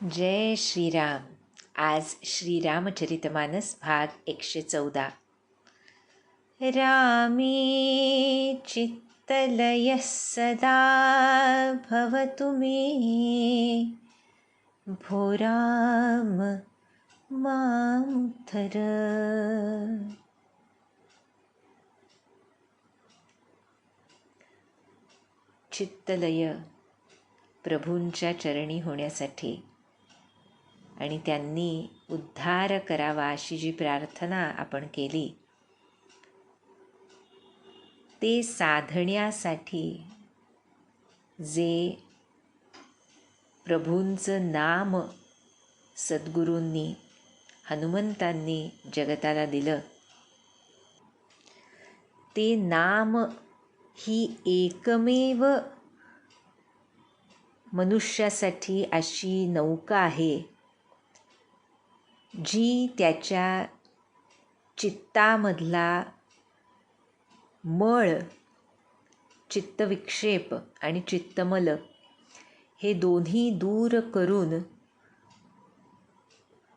जय श्रीराम. आज श्रीरामचरितमानस भाग 114. रामे चित्तलयः सदा भवतु मे, भो राम मां धर. चित्तलय प्रभूंच्या चरणी होण्यासाठी आणि त्यांनी उद्धार करावा अशी जी प्रार्थना आपण केली, ते साधण्यासाठी जे प्रभूंचं नाम सद्गुरूंनी हनुमंतांनी जगताला दिलं, ते नाम ही एकमेव मनुष्यासाठी अशी नौका आहे जी त्याच्या चित्तामधला मळ, चित्तविक्षेप आणि चित्तमल हे दोन्ही दूर करून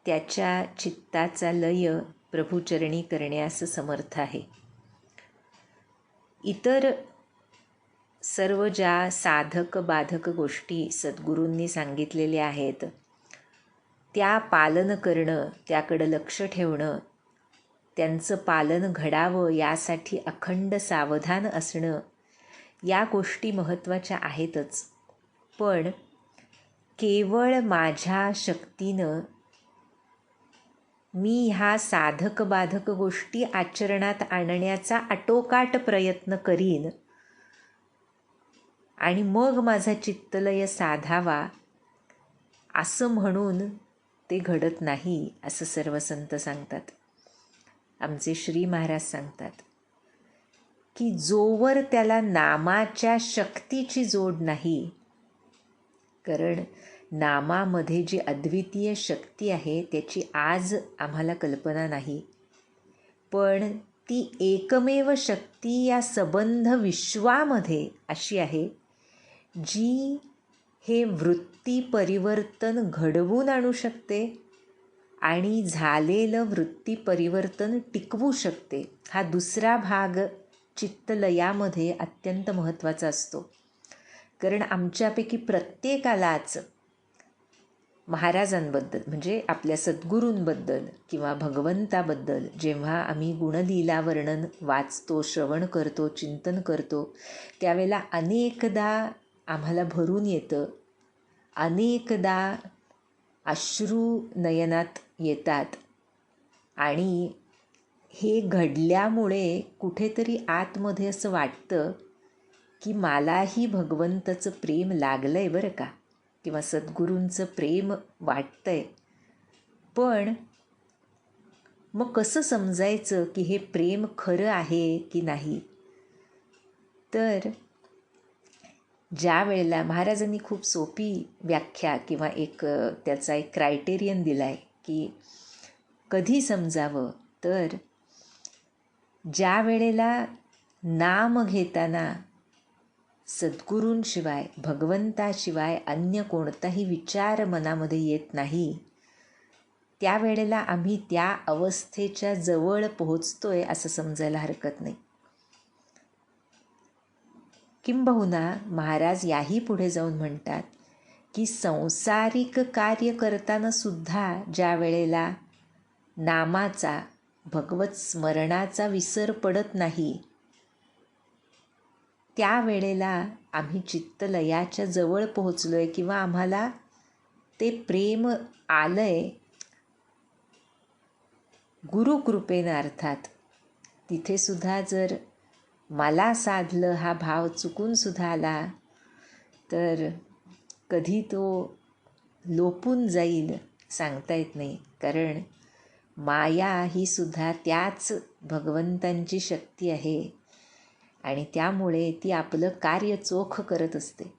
त्याच्या चित्ताचा लय प्रभुचरणी करण्यास समर्थ आहे. इतर सर्व ज्या साधक बाधक गोष्टी सद्गुरूंनी सांगितलेल्या आहेत, त्या पालन करणं, त्याकडं लक्ष ठेवणं, त्यांचं पालन घडावं यासाठी अखंड सावधान असणं, या गोष्टी महत्त्वाच्या आहेतच. पण केवळ माझ्या शक्तीनं मी ह्या साधक बाधक गोष्टी आचरणात आणण्याचा आटोकाट प्रयत्न करीन आणि मग माझा चित्तलय साधावा असं म्हणून ते घडत नाही, असं सर्व संत सांगतात. आमचे श्री महाराज सांगतात की जोवर त्याला नामाच्या शक्तीची जोड नाही, कारण नामामध्ये जी अद्वितीय शक्ती आहे त्याची आज आम्हाला कल्पना नाही, पण ती एकमेव शक्ती या सबंध विश्वामध्ये अशी आहे जी हे वृत्ती परिवर्तन घडवून आणू शकते आणि झालेलं वृत्ती परिवर्तन टिकवू शकते. हा दुसरा भाग चित्तलयामध्ये अत्यंत महत्त्वाचा असतो. कारण आमच्यापैकी प्रत्येकालाच महाराजांबद्दल म्हणजे आपल्या सद्गुरूंबद्दल किंवा भगवंताबद्दल जेव्हा आम्ही गुणलीला वर्णन वाचतो, श्रवण करतो, चिंतन करतो, त्यावेळेला अनेकदा आम्हाला भरून येतं, अनेकदा अश्रू नयनात येतात आणि हे घडल्यामुळे कुठेतरी आतमध्ये असं वाटतं की मलाही भगवंताचं प्रेम लागलं आहे बरं का, किंवा सद्गुरूंचं प्रेम वाटतं आहे. पण मग कसं समजायचं की हे प्रेम खरं आहे की नाही? तर ज्या वेळेला महाराजांनी खूप सोपी व्याख्या किंवा त्याचा एक क्रायटेरियन दिला आहे की कधी समजावं, तर ज्या वेळेला नाम घेताना सद्गुरूंशिवाय भगवंताशिवाय अन्य कोणताही विचार मनामध्ये येत नाही, त्यावेळेला आम्ही त्या अवस्थेच्या जवळ पोहोचतोय असं समजायला हरकत नाही. किंबहुना महाराज याही पुढे जाऊन म्हणतात की संसारिक कार्य करताना सुद्धा ज्या वेळेला नामाचा, भगवत स्मरणाचा विसर पडत नाही, त्यावेळेला आम्ही चित्तलयाच्या जवळ पोहोचलो आहे किंवा आम्हाला ते प्रेम आलं आहे गुरुकृपेनं. अर्थात तिथेसुद्धा जर मला साधलं हा भाव चुकूनसुद्धा आला तर कधी तो लोपून जाईल सांगता येत नाही. कारण माया ही सुद्धा त्याच भगवंतांची शक्ती आहे आणि त्यामुळे ती आपलं कार्य चोख करत असते.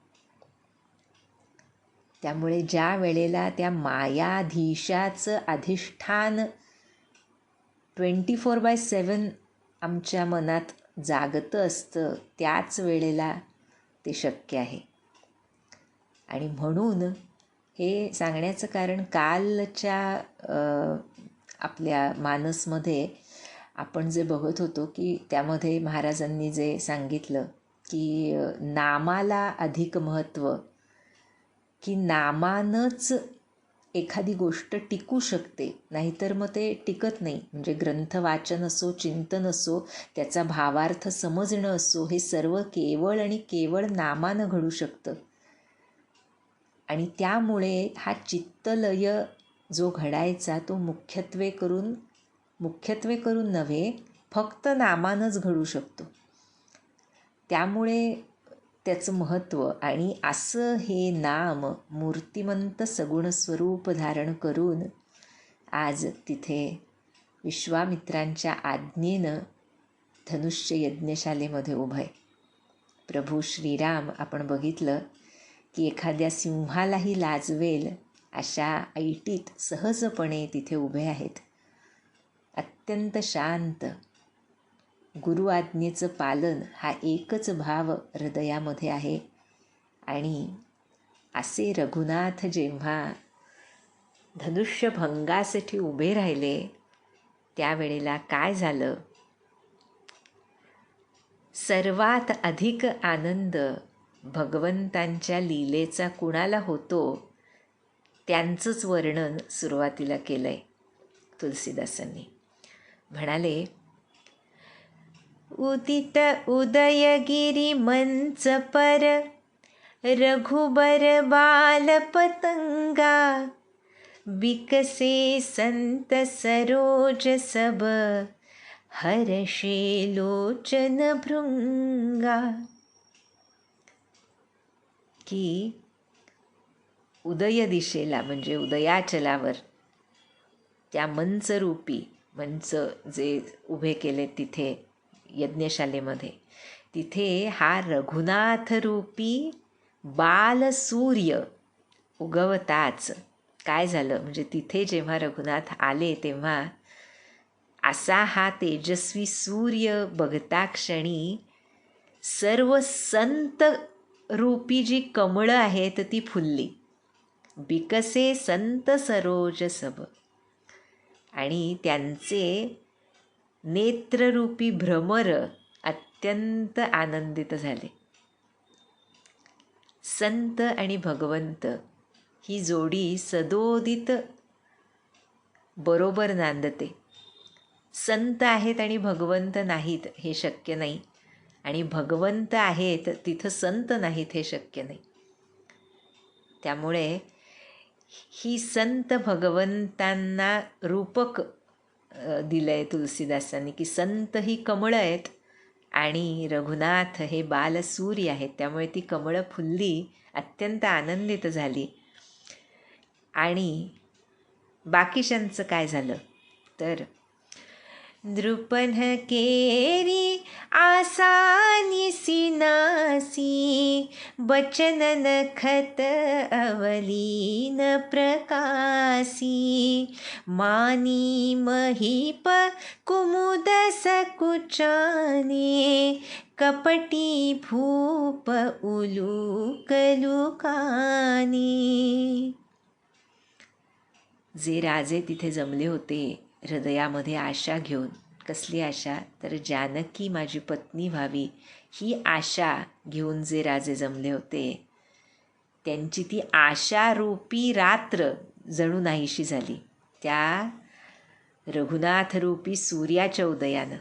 त्यामुळे ज्या वेळेला त्या मायाधीशाचं अधिष्ठान 24/7 आमच्या मनात जागतं असतं, त्याच वेळेला ते शक्य आहे. आणि म्हणून हे सांगण्याचं कारण कालच्या आपल्या मानसमध्ये आपण जे बघत होतो की त्यामध्ये महाराजांनी जे सांगितलं की नामाला अधिक महत्त्व, की नामानंच एखादी गोष्ट टिकू शकते, नाहीतर मग ते टिकत नाही. म्हणजे ग्रंथ वाचन असो, चिंतन असो, त्याचा भावार्थ समजणं असो, हे सर्व केवळ आणि केवळ नामानं घडू शकतं. आणि त्यामुळे हा चित्तलय जो घडायचा तो मुख्यत्वे करून नव्हे, फक्त नामानंच घडू शकतो. त्यामुळे त्याचं महत्त्व, आणि असं हे नाम मूर्तिमंत सगुण स्वरूप धारण करून आज तिथे विश्वामित्रांच्या आज्ञेनं धनुष्य यज्ञशालेमध्ये उभं आहे. प्रभू श्रीराम आपण बघितलं की एखाद्या सिंहालाही लाजवेल अशा ऐटीत सहजपणे तिथे उभे आहेत. अत्यंत शांत. गुरु आज्ञेचं पालन हा एकच भाव हृदयामध्ये आहे. आणि असे रघुनाथ जेव्हा धनुष्यभंगासाठी उभे राहिले त्यावेळेला काय झालं? सर्वात अधिक आनंद भगवंतांच्या लीलेचा कुणाला होतो त्यांचंच वर्णन सुरुवातीला केलं आहे तुलसीदासांनी. म्हणाले, उदित उदयगिरी मंच पर रघुबर बाल पतंगा, बिकसे संत सरोज सब हर्षे लोचन भृंगा. की उदय दिशेला म्हणजे उदयाचलावर त्या मंचरूपी, मंच जे उभे केले तिथे यज्ञशालेमध्ये, तिथे हा रघुनाथरूपी बालसूर्य उगवताच काय झालं? म्हणजे तिथे जेव्हा रघुनाथ आले तेव्हा असा हा तेजस्वी सूर्य बघता क्षणी सर्व संत रूपी जी कमळं आहेत ती फुलली. बिकसे संत सरोज सब. आणि त्यांचे नेत्ररूपी भ्रमर अत्यंत आनंदित झाले. संत आणि भगवंत ही जोडी सदोदित बरोबर नांदते. संत आहेत आणि भगवंत नाहीत हे शक्य नाही, आणि भगवंत आहेत तिथं संत नाहीत हे शक्य नाही. त्यामुळे ही संत भगवंतांना रूपक दिलं आहे तुलसीदासांनी, की संत ही कमळं आहेत आणि रघुनाथ हे बालसूर्य आहेत. त्यामुळे ती कमळं फुलली, अत्यंत आनंदित झाली. आणि बाकीच्यांचं काय झालं तर, नृपन केरी आसानी सिनासी, बचन नखत अवलीन प्रकाशी, मानी महीप कुमुद सकुचाने, कपटी भूप उलूक लुकानी. जे राजे तिथे जमले होते हृदयामध्ये आशा घेऊन, कसली आशा तर जानकी माझी पत्नी व्हावी ही आशा घेऊन जे राजे जमले होते, त्यांची ती आशारूपी रात्र जणू नाहीशी झाली त्या रघुनाथरूपी सूर्याच्या उदयानं.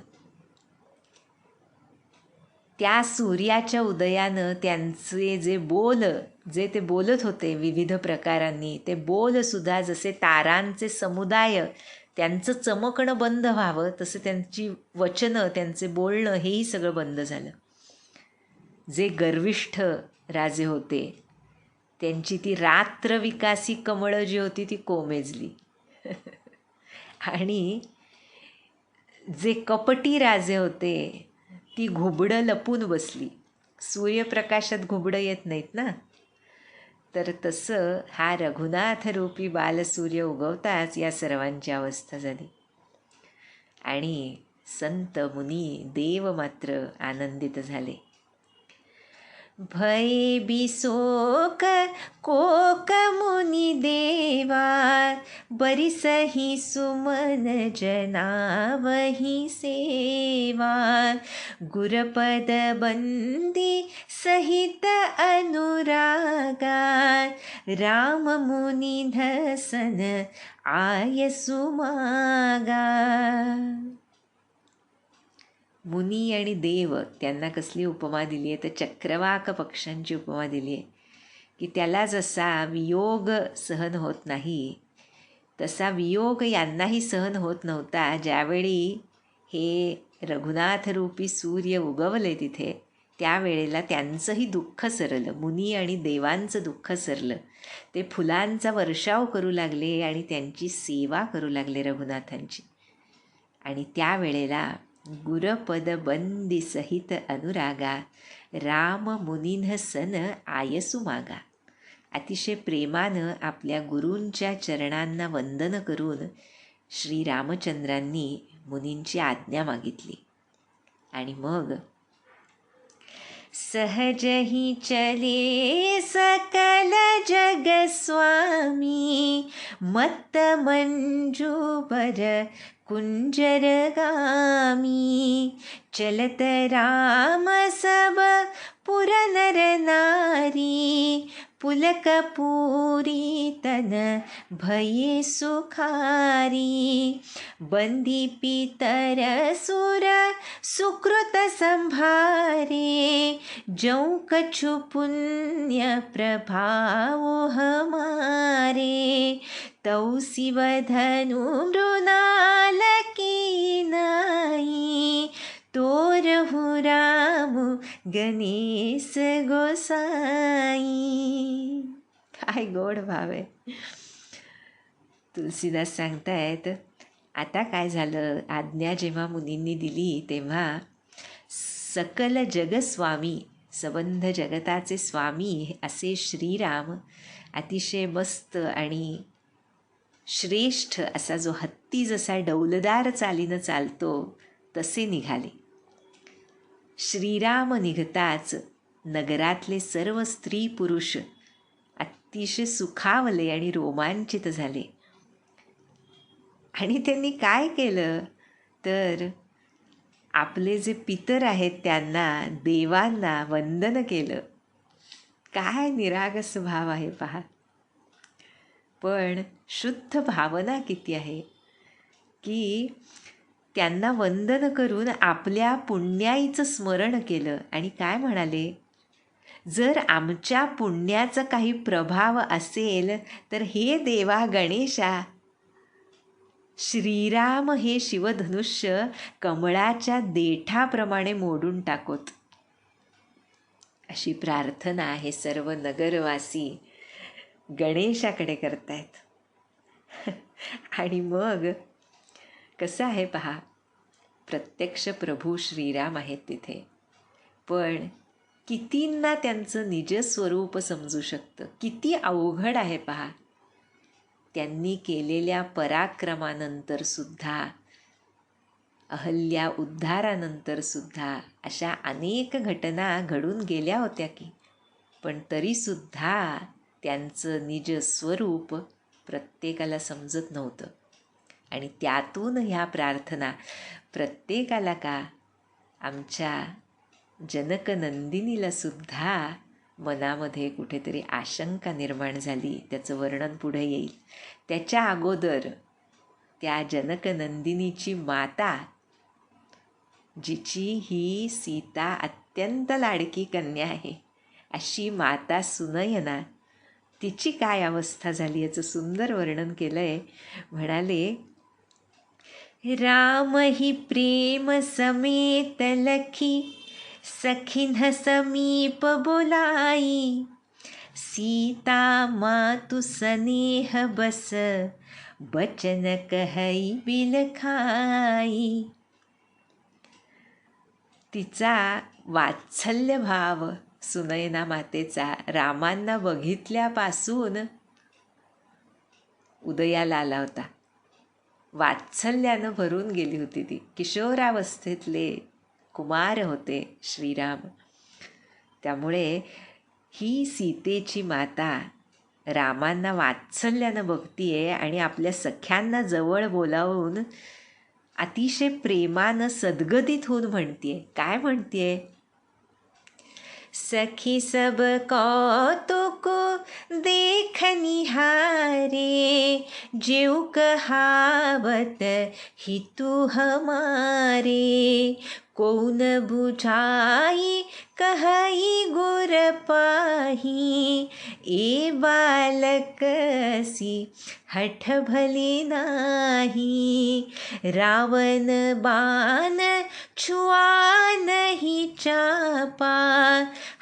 त्या सूर्याच्या उदयानं त्यांचे जे ते बोलत होते विविध प्रकारांनी, ते बोलसुद्धा जसे तारांचे समुदाय त्यांचं चमकणं बंद व्हावं तसं त्यांची वचनं, त्यांचे बोलणं हेही सगळं बंद झालं. जे गर्विष्ठ राजे होते त्यांची ती रात्रविकासी कमळं जी होती ती कोमेजली. आणि जे कपटी राजे होते ती घुबडं लपून बसली. सूर्यप्रकाशात घुबडं येत नाहीत ना, तर तसं हा रघुनाथरूपी बालसूर्य उगवताच या सर्वांची अवस्था झाली. आणि संत मुनी देव मात्र आनंदित झाले. भये बिसोक कोक मुनि देवा, बरिसहि सुमन जनावहि सेवा। गुरपद बंदी सहित अनुरागा, राम मुनि धसन आय सुमागा। मुनी आणि देव त्यांना कसली उपमा दिली आहे, तर चक्रवाक पक्ष्यांची उपमा दिली आहे की त्याला जसा वियोग सहन होत नाही, तसा वियोग यांनाही सहन होत नव्हता. ज्यावेळी हे रघुनाथ रूपी सूर्य उगवले तिथे, त्यावेळेला त्यांचंही दुःख सरलं, मुनी आणि देवांचं दुःख सरलं. ते फुलांचा वर्षाव करू लागले आणि त्यांची सेवा करू लागले रघुनाथांची. आणि त्यावेळेला गुरपद बंदी सहित अनुरागा, राम मुनीन सन आयसु मागा. अतिशय प्रेमानं आपल्या गुरूंच्या चरणांना वंदन करून श्रीरामचंद्रांनी मुनींची आज्ञा मागितली. आणि मग सहज ही चले सकल जग स्वामी, मत्त मंजूबर कुंजर गामी. चलत राम सब पुर नर नारी, पुलक पूरी तन भये सुखारी. बंदी पितर सुर सुकृत संभारे, जौ कछु पुण्य प्रभाव हमारे. तौ शिवधनु मृणाल की नाई, तोरहु राम गणेश गोसाई. काय गोड भाव आहे. तुलसीदास सांगतायत, आता काय झालं, आज्ञा जेव्हा मुनींनी दिली तेव्हा सकल जगस्वामी, सबंध जगताचे स्वामी असे श्रीराम अतिशय मस्त आणि श्रेष्ठ असा, जो हत्ती जसा डौलदार चालीनं चालतो तसे निघाले. श्रीराम निघताच नगरातले सर्व स्त्री पुरुष अतिशय सुखावले आणि रोमांचित झाले. आणि त्यांनी काय केलं तर आपले जे पितर आहेत त्यांना, देवांना वंदन केलं. काय निरागस भाव आहे पहा. पण शुद्ध भावना किती आहे की त्यांना वंदन करून आपल्या पुण्याईचं स्मरण केलं. आणि काय म्हणाले, जर आमच्या पुण्याचा काही प्रभाव असेल तर हे देवा गणेशा, श्रीराम हे शिवधनुष्य कमळाच्या देठाप्रमाणे मोडून टाकोत. अशी प्रार्थना हे सर्व नगरवासी गणेशाकडे करतायत. आणि मग कसं आहे पहा, प्रत्यक्ष प्रभू श्रीराम आहेत तिथे, पण कितींना त्यांचं निजस्वरूप समजू शकतं. किती अवघड आहे पहा. त्यांनी केलेल्या पराक्रमानंतर सुद्धा, अहल्या उद्धारानंतर सुद्धा अशा अनेक घटना घडून गेल्या होत्या की, पण तरीसुद्धा त्यांचं निजस्वरूप प्रत्येकाला समजत नव्हतं. आणि त्यातून ह्या प्रार्थना प्रत्येकाला का, आमच्या जनकनंदिनीला सुद्धा मनामध्ये कुठेतरी आशंका निर्माण झाली. त्याचं वर्णन पुढे येईल. त्याच्या अगोदर त्या जनकनंदिनीची माता, जिची ही सीता अत्यंत लाडकी कन्या आहे, अशी माता सुनयना, तिची काय अवस्था झाली याचं सुंदर वर्णन केलं आहे. म्हणाले, राम ही प्रेम समेत लखी, सखिन समीप बोलाई. सीता मातु स्नेह बस, बचन कहई बिलखाई. तिचा वात्सल्य भाव सुनयना मातेचा रामांना बघितल्यापासून उदयाला आला होता. वात्सल्यानं भरून गेली होती ती. किशोरावस्थेतले कुमार होते श्रीराम. त्यामुळे ही सीतेची माता रामांना वात्सल्यानं बघतीये आणि आपल्या सख्यांना जवळ बोलावून अतिशय प्रेमानं सद्गदित होऊन म्हणतीये. काय म्हणतीये? सखी सब कौतुक देख निहारे, जेऊ कहावत हितु हमारे, कौन बुझाई कहई गुर पाही, ए बालक सी हठ भले नाही, रावण बाण छुआ नहीं चापा,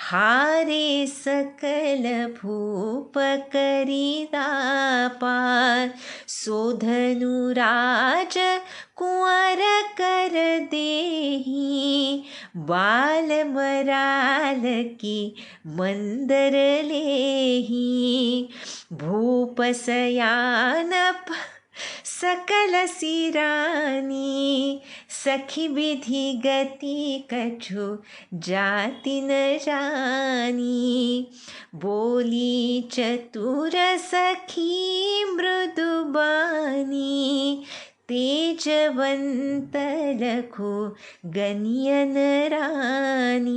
हारे सकल भूप करी दापा, सोधनुराज कुंवर कर देही, बाल मराल की मंदर लेही, भूप सयानप सकल सिरानी, सखी विधि गति कछु जाति न जानी, बोली चतुर सखी मृदुबानी, तेजवंत लखु गनियन रानी.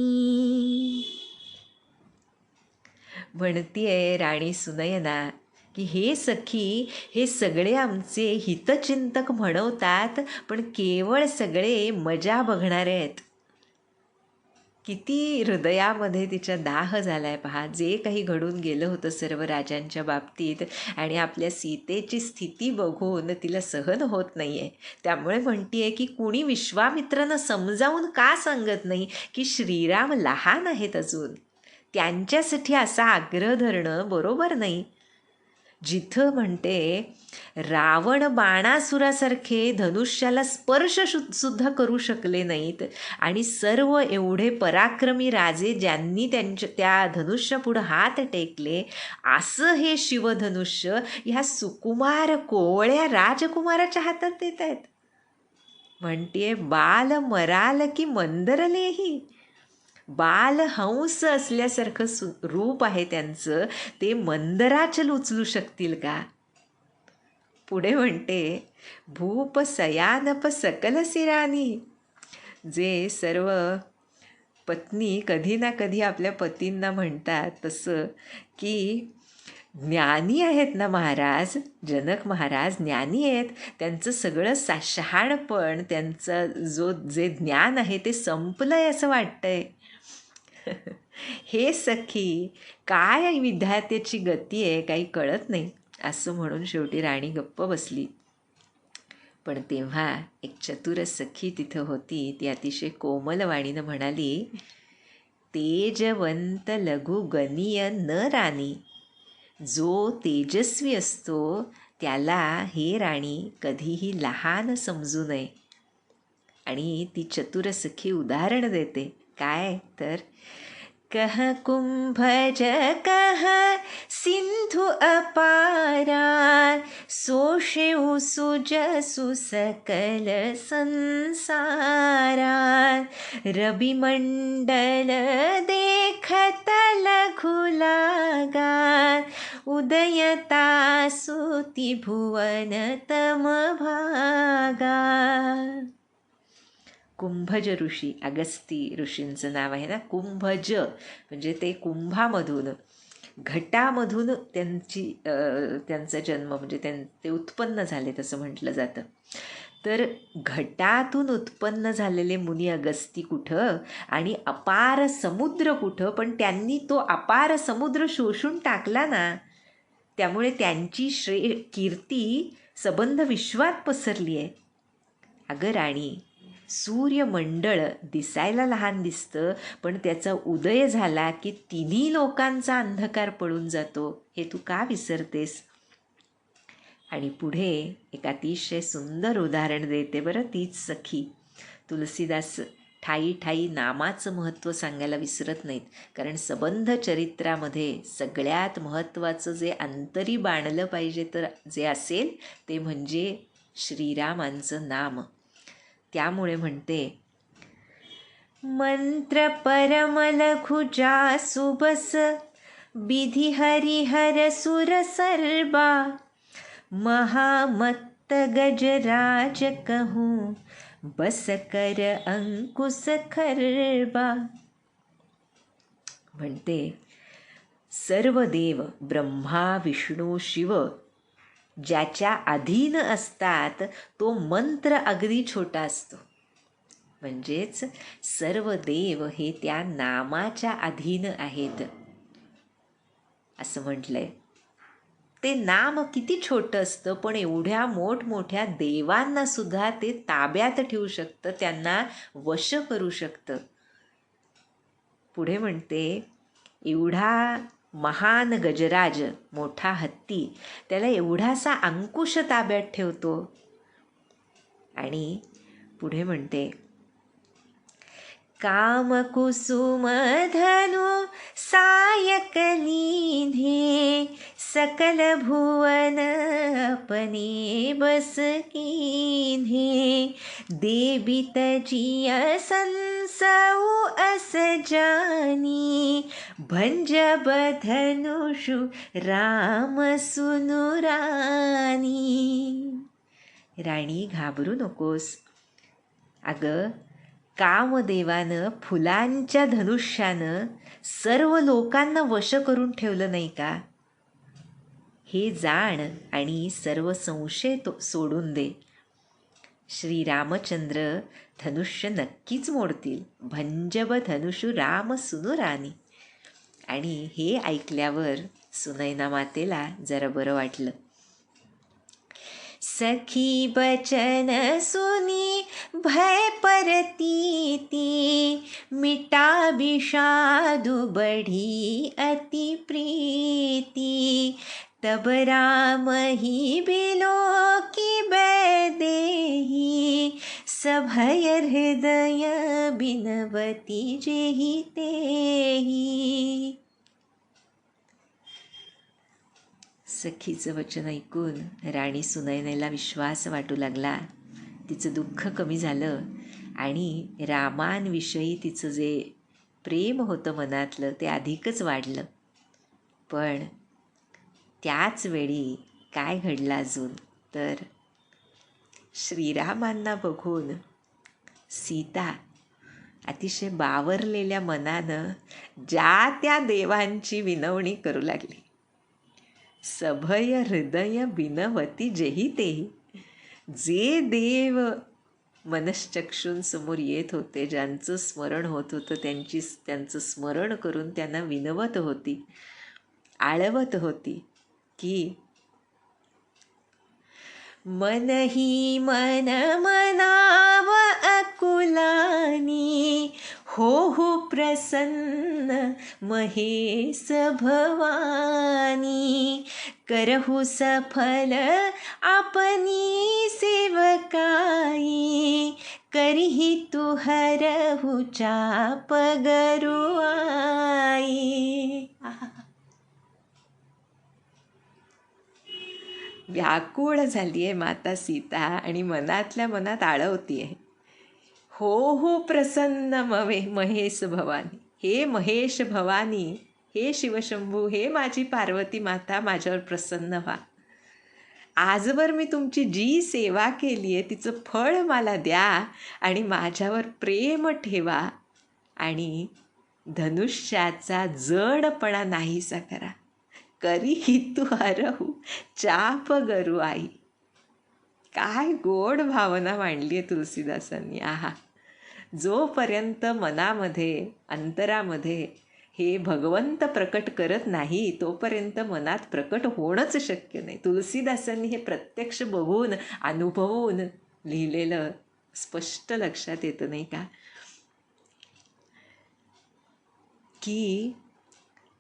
म्हणतीये राणी सुनयना की हे सखी, हे सगळे आमचे हितचिंतक म्हणवतात, पण केवळ सगळे मजा बघणारे आहेत. किती हृदयामध्ये तिच्या दाह झालाय पहा. जे काही घडून गेलं होतं सर्व राजांच्या बाबतीत आणि आपल्या सीतेची स्थिती बघून तिला सहन होत नाहीये. त्यामुळे म्हणतीये की कुणी विश्वामित्रानं समजावून का सांगत नाही की श्रीराम लहान आहेत अजून, त्यांच्यासाठी असा आग्रह धरणं बरोबर नाही. जिथं म्हणते रावण बाणासुरासारखे धनुष्याला स्पर्श सुद्धा करू शकले नाहीत आणि सर्व एवढे पराक्रमी राजे ज्यांनी त्या धनुष्यापुढं हात टेकले, असं हे शिवधनुष्य ह्या सुकुमार कोवळ्या राजकुमाराच्या हातात देत आहेत. म्हणतीये बाल मराल की मंदरलेही, बाल हंस असल्यासारखं रूप आहे त्यांचं, ते मंदराचल उचलू शकतील का? पुढे म्हणते भूप सयानप सकल सिरानी. जे सर्व पत्नी कधी ना कधी आपल्या पतींना म्हणतात तसं की ज्ञानी आहेत ना महाराज, जनक महाराज ज्ञानी आहेत, त्यांचं सगळं शहाणपण, त्यांचं जे ज्ञान आहे ते संपलंय असं वाटतंय. हे सखी, काय विधात्याची गती आहे काही कळत नाही, असं म्हणून शेवटी राणी गप्प बसली. पण तेव्हा एक चतुर सखी तिथं होती. ती अतिशय कोमल वाणीनं म्हणाली, तेजवंत लघु गनीय न राणी. जो तेजस्वी असतो त्याला हे राणी कधीही लहान समजू नये. आणि ती चतुर सखी उदाहरण देते. काय तर, कह कुंभज कह सिंधु अपारा, सोषेउ सुजसु सकल संसारा, रवि मंडल देखत लघु लागा, उदयता सुति भुवन तम भागा. कुंभज ऋषी, अगस्ती ऋषींचं नाव आहे ना. कुंभज म्हणजे ते कुंभामधून, घटामधून त्यांचा जन्म म्हणजे ते उत्पन्न झाले तसं म्हटलं जातं. तर घटातून उत्पन्न झालेले मुनी अगस्ती कुठं आणि अपार समुद्र कुठं, पण त्यांनी तो अपार समुद्र शोषून टाकला ना. त्यामुळे त्यांची कीर्ती सबंध विश्वात पसरली आहे. अगं राणी, सूर्यमंडळ दिसायला लहान दिसतं, पण त्याचा उदय झाला की तिन्ही लोकांचा अंधकार पळून जातो, हे तू का विसरतेस? आणि पुढे एक अतिशय सुंदर उदाहरण देते बरं तीच सखी. तुलसीदास ठाई ठाई नामाचं महत्त्व सांगायला विसरत नाहीत, कारण सबंध चरित्रामध्ये सगळ्यात महत्त्वाचं जे अंतरी बाणलं पाहिजे तर जे असेल ते म्हणजे श्रीरामांचं नाम. त्यामुळे म्हणते, मंत्र परम लघुजा सुबस, विधि हरिहर सुर सर्बा, महामत्त गजराज कहूँ, बस कर अंकुश खरबा. म्हणते सर्व देव ब्रह्मा विष्णू शिव ज्याच्या अधीन असतात तो मंत्र अगदी छोटा असतो. म्हणजेच सर्व देव हे त्या नामाच्या अधीन आहेत असं म्हटलंय. ते नाम किती छोटं असतं, पण एवढ्या मोठमोठ्या देवांना सुद्धा ते ताब्यात ठेवू शकतं, त्यांना वश करू शकतं. पुढे म्हणते एवढा महान गजराज, मोठा हत्ती, त्याला एवढासा अंकुश ताब्यात ठेवतो. आणि पुढे म्हणते कामकुसुम धनु सायक लीधे, सकल भुवन अपने बस कीधे, देबित जिय संसऊ अस जानी, भंजब धनुषु राम सुनु रानी. राणी घाबरू नकोस. अगं कामदेवानं फुलांच्या धनुष्यानं सर्व लोकांना वश करून ठेवलं नाही का? हे जाण आणि सर्व संशय सोडून दे. श्रीरामचंद्र धनुष्य नक्कीच मोडतील. भंजब धनुषु राम सुनु रानी. आणि हे ऐकल्यावर सुनैना मातेला जरा बरं वाटलं. सखी बचन सुनी भय परतीती, मिटा विषादु बढ़ी अति प्रीति, तब राम ही बिलो की बैदेही, सभय हृदय बिनवती जेहि तेही. सखीचं वचन ऐकून राणी सुनैनेला विश्वास वाटू लागला. तिचं दुःख कमी झालं आणि रामांविषयी तिचं जे प्रेम होतं मनातलं ते अधिकच वाढलं. पण त्याच वेळी काय घडलं अजून तर श्रीरामांना बघून सीता अतिशय बावरलेल्या मनानं ज्या त्या देवांची विनवणी करू लागली. सभय हृदय बिनवती जेही तेही. जे देव मनश्चक्षूंसमोर येत होते, ज्यांचं स्मरण होत होतं, त्यांचं स्मरण करून त्यांना विनवत होती, आळवत होती की मन ही मन मनाव अकुलानी, हो प्रसन्न महेश भवानी, करहु सफल आपनी सेवकाई, करिहि तु हरहु चाप गरुआई. व्याकुळ झाली आहे माता सीता आणि मनातल्या मनात आळवतीये. हो प्रसन्न महेश भवानी. हे महेश भवानी, हे शिवशंभू, हे माझी पार्वती माता, माझ्यावर प्रसन्न व्हा. आजवर मी तुमची जी सेवा केली आहे तिचं फळ मला द्या आणि माझ्यावर प्रेम ठेवा आणि धनुष्याचा जडपणा नाहीसा करा. करी तू हरहू चाप गरू आई. काय गोड भावना मांडली आहे तुलसीदासांनी. आहा, जोपर्यंत मनामध्ये अंतरामध्ये हे भगवंत प्रकट करत नाही तोपर्यंत मनात प्रकट होणंच शक्य नाही. तुलसीदासांनी हे प्रत्यक्ष बघून अनुभवून लिहिलेलं स्पष्ट लक्षात येतं नाही का, की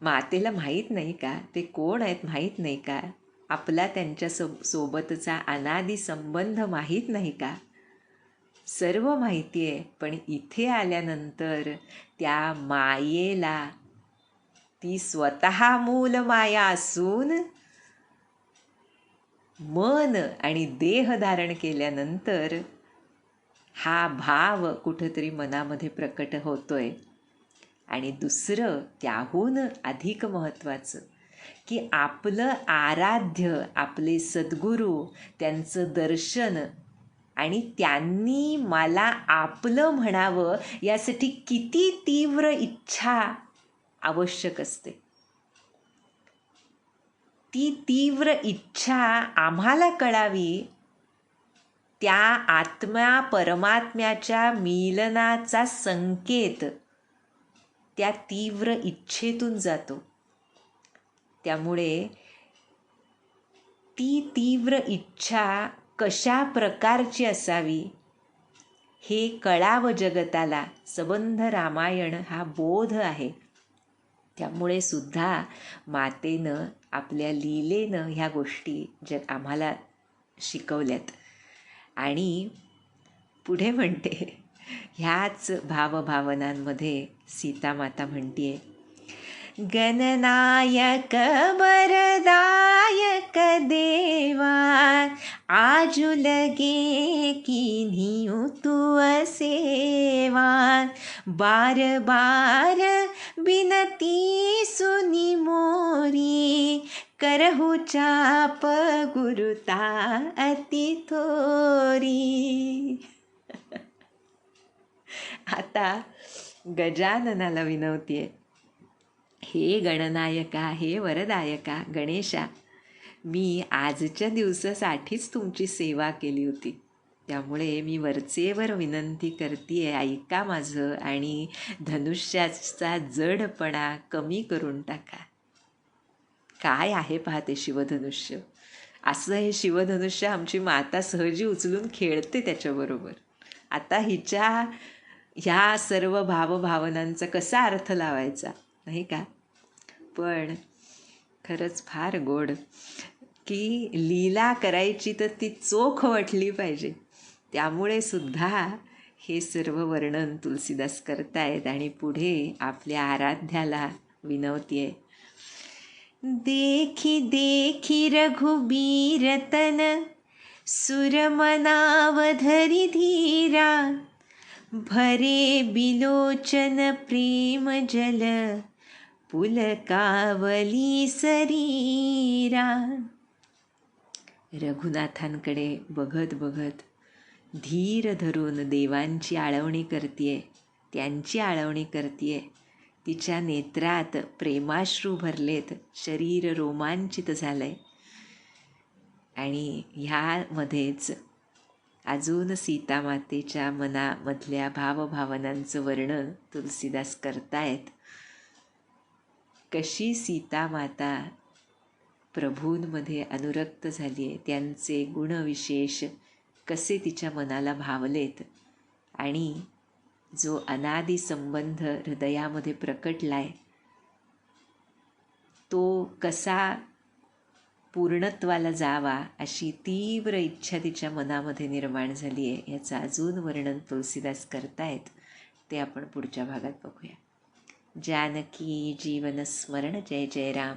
मातेला माहीत नाही का ते कोण आहेत, माहीत नाही का आपला त्यांच्या सोबतचा अनादी संबंध माहीत नाही का. सर्व माहिती आहे, पण इथे आल्यानंतर त्या मायेला, ती स्वतः मूल माया असून मन आणि देह धारण केल्यानंतर हा भाव कुठंतरी मनामध्ये प्रकट होतोय. आणि दुसरं त्याहून अधिक महत्त्वाचं की आपलं आराध्य, आपले सद्गुरू, त्यांचं दर्शन आणि त्यांनी मला आपलं म्हणावं यासाठी किती तीव्र इच्छा आवश्यक असते. ती तीव्र इच्छा आम्हाला कळावी, त्या आत्मा परमात्म्याच्या मिलनाचा संकेत त्या तीव्र इच्छेतून जातो. त्यामुळे ती तीव्र इच्छा कशा प्रकारची असावी हे कळावं जगताला. सबंध रामायण हा बोध आहे. त्यामुळे सुद्धा मातेनं आपल्या लीलेनं ह्या गोष्टी आम्हाला शिकवल्यात. आणि पुढे म्हणते, ह्याच भावभावनांमध्ये सीतामाता म्हणते, गणनायक वरदायक देवा, आजु लगे कीन्हिउ तू सेवा, बार बार बिनती सुनी मोरी, करहु चाप गुरुता अति थोरी. आता गजाननाला विनवते, हे गणनायका, हे वरदायका गणेशा, मी आजच्या दिवसासाठीच तुमची सेवा केली होती. त्यामुळे मी वरचेवर विनंती करते, ऐका माझं आणि धनुष्याचा जडपणा कमी करून टाका. काय आहे पाहते शिवधनुष्य. असं हे शिवधनुष्य आमची माता सहजी उचलून खेळते त्याच्याबरोबर. आता ह्या सर्व भावभावनांचा कसा अर्थ लावायचा, नाही का? पण खरंच फार गोड की लीला करायची तर ती चोख वाटली पाहिजे. त्यामुळे सुद्धा हे सर्व वर्णन तुलसीदास करतायत आणि पुढे आपल्या आराध्याला विनवतीये, देखी देखी रघुबीर तन, सुरमनावधरी धीरा, भरे बिलोचन प्रेम जल, पुलकावली सरीरा. रघुनाथांकडे बघत बघत धीर धरून देवांची आळवणी करतीये, त्यांची आळवणी करतीये. तिच्या नेत्रात प्रेमाश्रू भरलेत, शरीर रोमांचित झालंय. आणि ह्यामध्येच अजून सीतामातेच्या मनामधल्या भावभावनांचं वर्णन तुलसीदास करतायत. कशी सीतामाता प्रभूंमध्ये अनुरक्त झाली आहे, त्यांचे गुणविशेष कसे तिच्या मनाला भावलेत आणि जो अनादी संबंध हृदयामध्ये प्रकटलाय तो कसा पूर्णत्वाला जावा अशी तीव्र इच्छा तिच्या मनामध्ये निर्माण झाली आहे. याचं अजून वर्णन तुलसीदास करतायत, ते आपण पुढच्या भागात बघूया. जानकी जीवन स्मरण. जय जय राम.